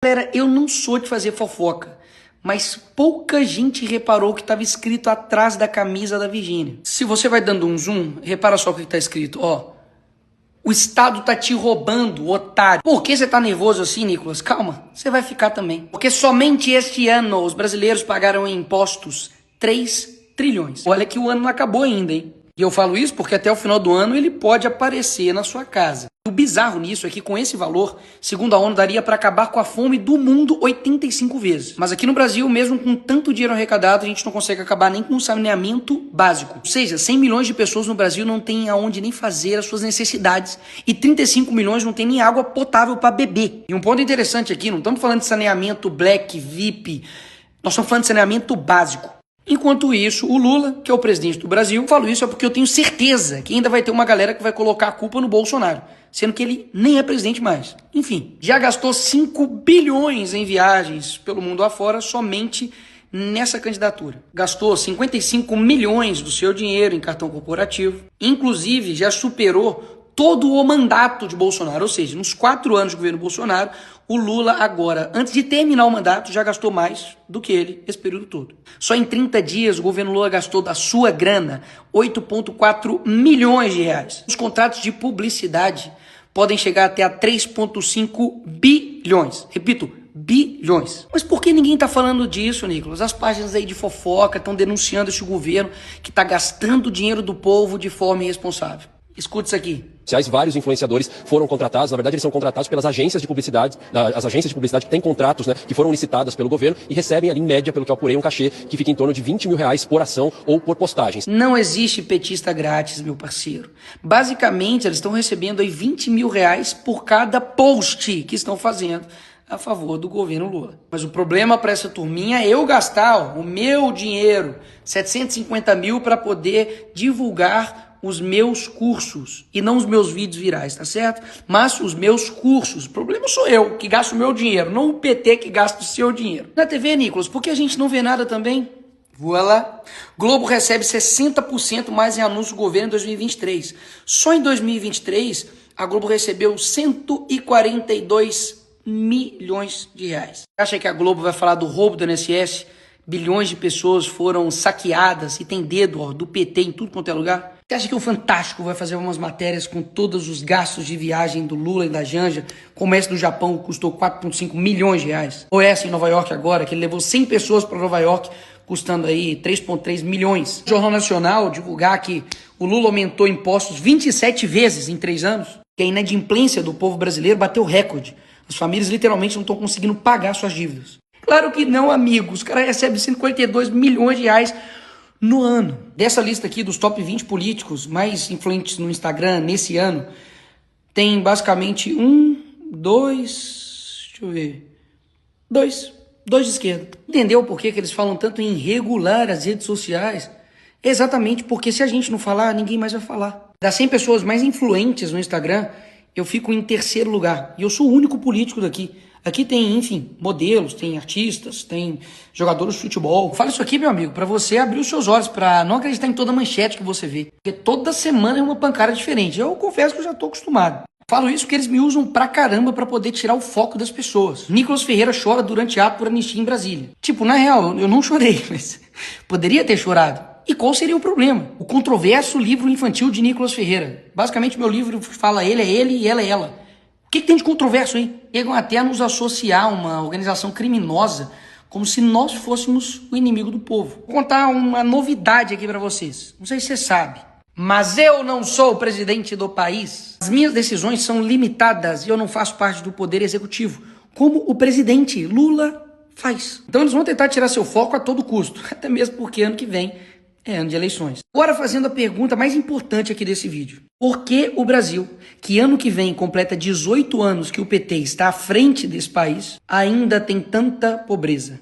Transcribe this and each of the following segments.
Galera, eu não sou de fazer fofoca, mas pouca gente reparou o que estava escrito atrás da camisa da Virgínia. Se você vai dando um zoom, repara só o que está escrito, ó. O Estado tá te roubando, otário. Por que você tá nervoso assim, Nicolas? Calma, você vai ficar também. Porque somente este ano os brasileiros pagaram em impostos 3 trilhões. Olha que o ano não acabou ainda, hein? E eu falo isso porque até o final do ano ele pode aparecer na sua casa. O bizarro nisso é que com esse valor, segundo a ONU, daria para acabar com a fome do mundo 85 vezes. Mas aqui no Brasil, mesmo com tanto dinheiro arrecadado, a gente não consegue acabar nem com um saneamento básico. Ou seja, 100 milhões de pessoas no Brasil não têm aonde nem fazer as suas necessidades e 35 milhões não têm nem água potável para beber. E um ponto interessante aqui, não estamos falando de saneamento black, VIP, nós estamos falando de saneamento básico. Enquanto isso, o Lula, que é o presidente do Brasil, falo isso é porque eu tenho certeza que ainda vai ter uma galera que vai colocar a culpa no Bolsonaro, sendo que ele nem é presidente mais. Enfim, já gastou 5 bilhões em viagens pelo mundo afora somente nessa candidatura. Gastou 55 milhões do seu dinheiro em cartão corporativo, inclusive já superou todo o mandato de Bolsonaro, ou seja, nos 4 anos de governo Bolsonaro, o Lula agora, antes de terminar o mandato, já gastou mais do que ele esse período todo. Só em 30 dias o governo Lula gastou da sua grana 8,4 milhões de reais. Os contratos de publicidade podem chegar até a 3,5 bilhões. Repito, bilhões. Mas por que ninguém está falando disso, Nicolas? As páginas aí de fofoca estão denunciando esse governo que está gastando o dinheiro do povo de forma irresponsável. Escuta isso aqui. Vários influenciadores foram contratados, na verdade eles são contratados pelas agências de publicidade, as agências de publicidade que têm contratos, que foram licitadas pelo governo e recebem ali em média, pelo que eu apurei, um cachê que fica em torno de 20 mil reais por ação ou por postagens. Não existe petista grátis, meu parceiro. Basicamente eles estão recebendo aí 20 mil reais por cada post que estão fazendo a favor do governo Lula. Mas o problema para essa turminha é eu gastar o meu dinheiro, 750 mil, para poder divulgar os meus cursos e não os meus vídeos virais, tá certo? Mas os meus cursos. O problema sou eu que gasto o meu dinheiro, não o PT que gasta o seu dinheiro. Na TV, Nicolas, por que a gente não vê nada também? Voilá. Globo recebe 60% mais em anúncios do governo em 2023. Só em 2023, a Globo recebeu 142 milhões de reais. Acha que a Globo vai falar do roubo do INSS? Bilhões de pessoas foram saqueadas e tem dedo do PT em tudo quanto é lugar? Você acha que o Fantástico vai fazer umas matérias com todos os gastos de viagem do Lula e da Janja, como essa do Japão, que custou 4,5 milhões de reais? Ou essa em Nova York agora, que ele levou 100 pessoas para Nova York, custando aí 3,3 milhões. O Jornal Nacional divulgar que o Lula aumentou impostos 27 vezes em 3 anos, que a inadimplência do povo brasileiro bateu recorde. As famílias literalmente não estão conseguindo pagar suas dívidas. Claro que não, amigos. Os caras recebem 142 milhões de reais no ano. Dessa lista aqui dos top 20 políticos mais influentes no Instagram nesse ano, tem basicamente dois de esquerda. Entendeu por que eles falam tanto em regular as redes sociais? Exatamente porque se a gente não falar, ninguém mais vai falar. Das 100 pessoas mais influentes no Instagram, eu fico em 3º lugar. E eu sou o único político daqui. Aqui tem, enfim, modelos, tem artistas, tem jogadores de futebol. Fala isso aqui, meu amigo, pra você abrir os seus olhos, pra não acreditar em toda manchete que você vê. Porque toda semana é uma pancada diferente. Eu confesso que eu já tô acostumado. Falo isso porque eles me usam pra caramba pra poder tirar o foco das pessoas. Nicolas Ferreira chora durante ato por anistia em Brasília. Tipo, na real, eu não chorei, mas poderia ter chorado. E qual seria o problema? O controverso livro infantil de Nicolas Ferreira. Basicamente, meu livro fala ele é ele e ela é ela. O que tem de controverso aí? Chegam até a nos associar a uma organização criminosa, como se nós fôssemos o inimigo do povo. Vou contar uma novidade aqui pra vocês. Não sei se você sabe, mas eu não sou o presidente do país. As minhas decisões são limitadas e eu não faço parte do poder executivo, como o presidente Lula faz. Então eles vão tentar tirar seu foco a todo custo, até mesmo porque ano que vem é ano de eleições. Agora fazendo a pergunta mais importante aqui desse vídeo. Por que o Brasil, que ano que vem completa 18 anos que o PT está à frente desse país, ainda tem tanta pobreza?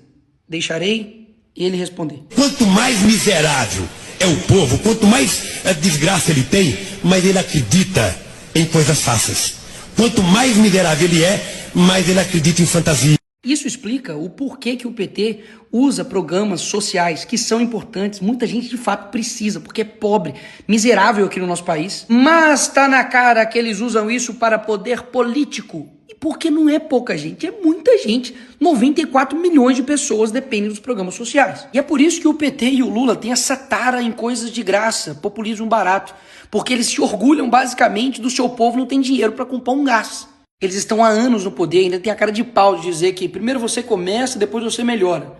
Deixarei ele responder. Quanto mais miserável é o povo, quanto mais desgraça ele tem, mais ele acredita em coisas fáceis. Quanto mais miserável ele é, mais ele acredita em fantasia. Isso explica o porquê que o PT usa programas sociais que são importantes. Muita gente de fato precisa, porque é pobre, miserável aqui no nosso país. Mas tá na cara que eles usam isso para poder político. E Porque não é pouca gente, é muita gente. 94 milhões de pessoas dependem dos programas sociais. E é por isso que o PT e o Lula têm essa tara em coisas de graça, populismo barato. Porque eles se orgulham basicamente do seu povo não tem dinheiro para comprar um gás. Eles estão há anos no poder e ainda tem a cara de pau de dizer que primeiro você começa, depois você melhora.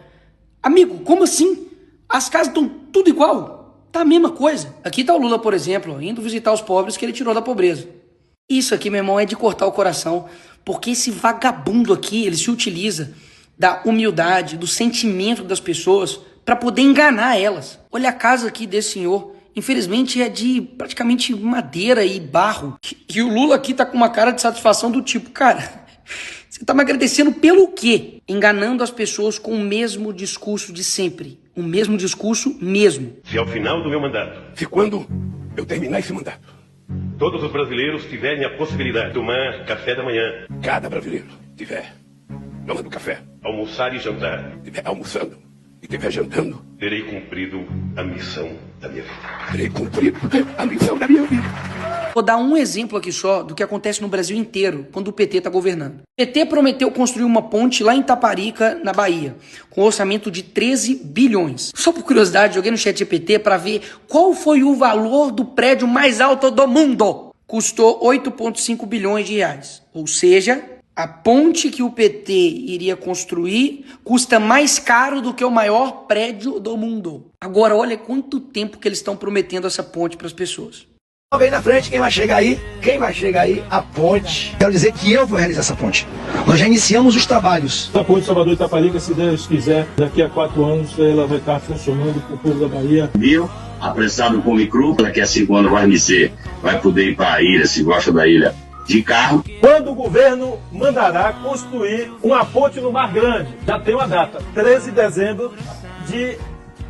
Amigo, como assim? As casas estão tudo igual. Tá a mesma coisa. Aqui tá o Lula, por exemplo, indo visitar os pobres que ele tirou da pobreza. Isso aqui, meu irmão, é de cortar o coração, porque esse vagabundo aqui, ele se utiliza da humildade, do sentimento das pessoas para poder enganar elas. Olha a casa aqui desse senhor. Infelizmente é de praticamente madeira e barro. E o Lula aqui tá com uma cara de satisfação do tipo, cara, você tá me agradecendo pelo quê? Enganando as pessoas com o mesmo discurso de sempre. O mesmo discurso mesmo. Se ao final do meu mandato, Se quando eu terminar esse mandato, todos os brasileiros tiverem a possibilidade de tomar café da manhã, cada brasileiro tiver tomando café, almoçar e jantar, tiver almoçando e estiver jantando, terei cumprido a missão da minha vida. terei cumprido a missão da minha vida. Vou dar um exemplo aqui só do que acontece no Brasil inteiro quando o PT tá governando. O PT prometeu construir uma ponte lá em Taparica, na Bahia, com um orçamento de 13 bilhões. Só por curiosidade, joguei no chat GPT para ver qual foi o valor do prédio mais alto do mundo. Custou 8,5 bilhões de reais. Ou seja, a ponte que o PT iria construir custa mais caro do que o maior prédio do mundo. Agora, olha quanto tempo que eles estão prometendo essa ponte para as pessoas. Bem na frente, quem vai chegar aí? Quem vai chegar aí? A ponte. Quero dizer que eu vou realizar essa ponte. Nós já iniciamos os trabalhos. A ponte Salvador Itaparica, se Deus quiser, daqui a 4 anos ela vai estar funcionando para o povo da Bahia. Viu? Apressado com o micro, daqui a 5 anos vai me ser. Vai poder ir para a ilha, se gosta da ilha, de carro. Quando o governo mandará construir uma ponte no Mar Grande? Já tem uma data, 13 de dezembro de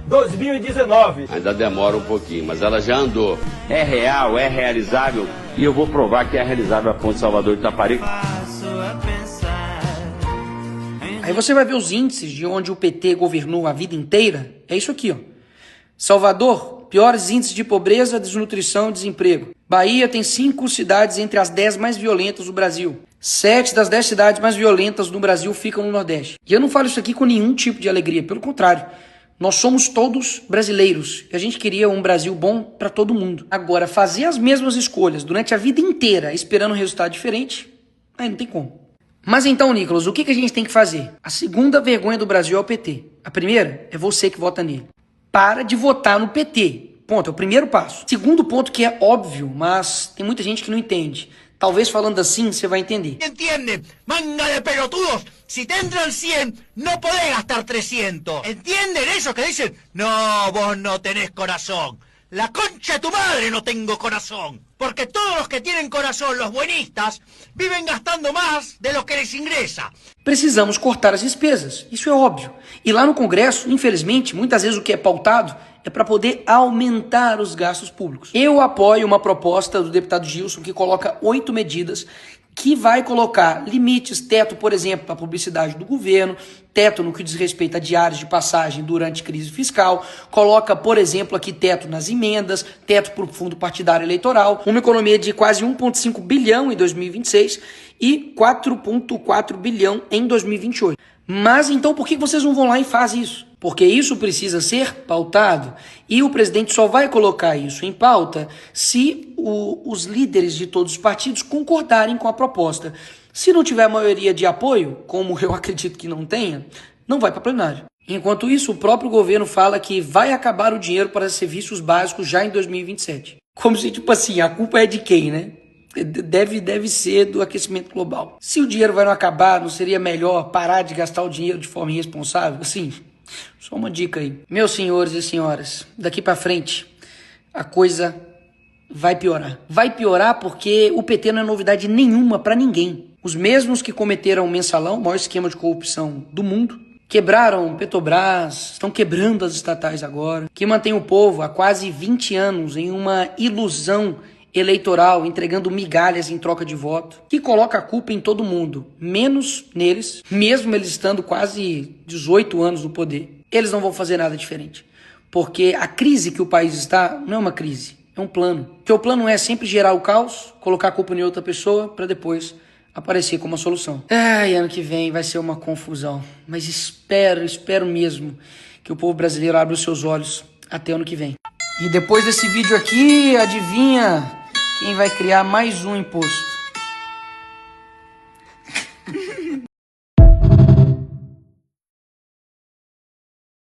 2019. Ainda demora um pouquinho, mas ela já andou. É real, é realizável, e eu vou provar que é realizável a ponte Salvador Itaparica. Aí você vai ver os índices de onde o PT governou a vida inteira. É isso aqui, ó. Salvador, piores índices de pobreza, desnutrição e desemprego. Bahia tem 5 cidades entre as 10 mais violentas do Brasil. 7 das 10 cidades mais violentas do Brasil ficam no Nordeste. E eu não falo isso aqui com nenhum tipo de alegria, pelo contrário. Nós somos todos brasileiros e a gente queria um Brasil bom para todo mundo. Agora, fazer as mesmas escolhas durante a vida inteira esperando um resultado diferente, aí não tem como. Mas então, Nicolas, o que a gente tem que fazer? A segunda vergonha do Brasil é o PT. A primeira é você que vota nele. Para de votar no PT. Ponto, é o primeiro passo. Segundo ponto que é óbvio, mas tem muita gente que não entende. Talvez falando assim você vai entender. ¿Entienden? Manga de pelotudos. Si te entran 100, no podés gastar 300. ¿Entienden eso que dicen? No, vos no tenés corazón. La concha de tu madre no tengo corazón. Porque todos los que tienen corazón, los buenistas, viven gastando más de lo que les ingresa. Precisamos cortar as despesas, isso é óbvio. E lá no Congresso, infelizmente, muitas vezes o que é pautado é para poder aumentar os gastos públicos. Eu apoio uma proposta do deputado Gilson que coloca 8 medidas que vai colocar limites, teto, por exemplo, para a publicidade do governo, teto no que diz respeito a diárias de passagem durante crise fiscal, coloca, por exemplo, aqui teto nas emendas, teto para o fundo partidário eleitoral, uma economia de quase 1,5 bilhão em 2026 e 4,4 bilhão em 2028. Mas então por que vocês não vão lá e fazem isso? Porque isso precisa ser pautado e o presidente só vai colocar isso em pauta se os líderes de todos os partidos concordarem com a proposta. Se não tiver maioria de apoio, como eu acredito que não tenha, não vai para plenário. Enquanto isso, o próprio governo fala que vai acabar o dinheiro para serviços básicos já em 2027. Como se, tipo assim, a culpa é de quem, né? Deve ser do aquecimento global. Se o dinheiro vai não acabar, não seria melhor parar de gastar o dinheiro de forma irresponsável? Assim, só uma dica aí. Meus senhores e senhoras, daqui pra frente, a coisa vai piorar. Vai piorar porque o PT não é novidade nenhuma pra ninguém. Os mesmos que cometeram o mensalão, o maior esquema de corrupção do mundo, quebraram Petrobras, estão quebrando as estatais agora, que mantém o povo há quase 20 anos em uma ilusão eleitoral, entregando migalhas em troca de voto, que coloca a culpa em todo mundo, menos neles, mesmo eles estando quase 18 anos no poder. Eles não vão fazer nada diferente, porque a crise que o país está não é uma crise, é um plano. Porque o plano é sempre gerar o caos, colocar a culpa em outra pessoa, para depois aparecer como a solução. Ai, ano que vem vai ser uma confusão. Mas espero mesmo que o povo brasileiro abra os seus olhos até ano que vem. E depois desse vídeo aqui, adivinha quem vai criar mais um imposto?